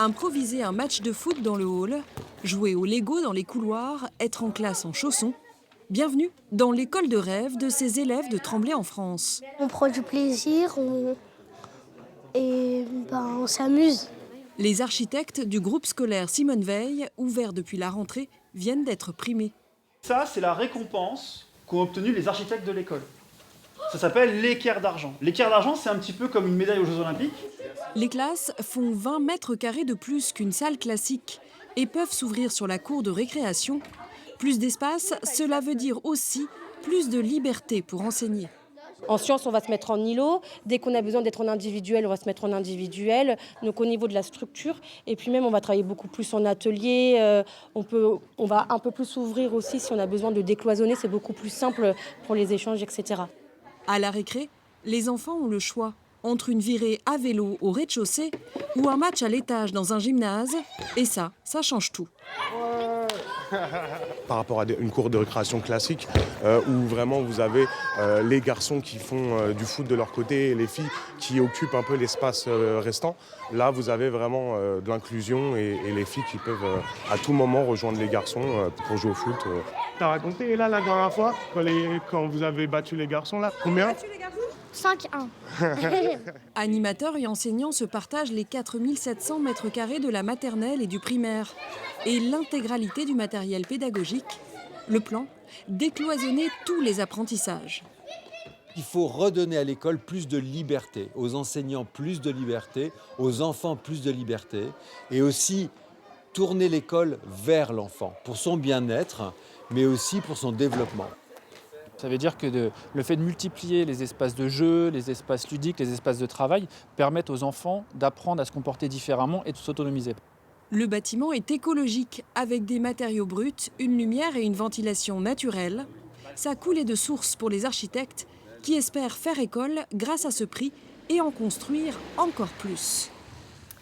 Improviser un match de foot dans le hall, jouer au Lego dans les couloirs, être en classe en chaussons. Bienvenue dans l'école de rêve de ces élèves de Tremblay en France. On prend du plaisir on s'amuse. Les architectes du groupe scolaire Simone Veil, ouvert depuis la rentrée, viennent d'être primés. Ça, c'est la récompense qu'ont obtenue les architectes de l'école. Ça s'appelle l'équerre d'argent. L'équerre d'argent, c'est un petit peu comme une médaille aux Jeux Olympiques. Les classes font 20 mètres carrés de plus qu'une salle classique et peuvent s'ouvrir sur la cour de récréation. Plus d'espace, cela veut dire aussi plus de liberté pour enseigner. En sciences, on va se mettre en îlot. Dès qu'on a besoin d'être en individuel, on va se mettre en individuel. Donc au niveau de la structure, et puis même on va travailler beaucoup plus en atelier. On va un peu plus s'ouvrir aussi si on a besoin de décloisonner. C'est beaucoup plus simple pour les échanges, etc. À la récré, les enfants ont le choix entre une virée à vélo au rez-de-chaussée ou un match à l'étage dans un gymnase. Et ça change tout. Par rapport à une cour de récréation classique où vraiment vous avez les garçons qui font du foot de leur côté et les filles qui occupent un peu l'espace restant. Là, vous avez vraiment de l'inclusion et les filles qui peuvent à tout moment rejoindre les garçons pour jouer au foot. T'as raconté là la dernière fois quand vous avez battu les garçons là? Combien? 5-1. Animateurs et enseignants se partagent les 4700 mètres carrés de la maternelle et du primaire et l'intégralité du matériel pédagogique. Le plan, décloisonner tous les apprentissages. Il faut redonner à l'école plus de liberté, aux enseignants plus de liberté, aux enfants plus de liberté et aussi tourner l'école vers l'enfant pour son bien-être mais aussi pour son développement. Ça veut dire que le fait de multiplier les espaces de jeu, les espaces ludiques, les espaces de travail permettent aux enfants d'apprendre à se comporter différemment et de s'autonomiser. Le bâtiment est écologique avec des matériaux bruts, une lumière et une ventilation naturelle. Ça coulait de source pour les architectes qui espèrent faire école grâce à ce prix et en construire encore plus.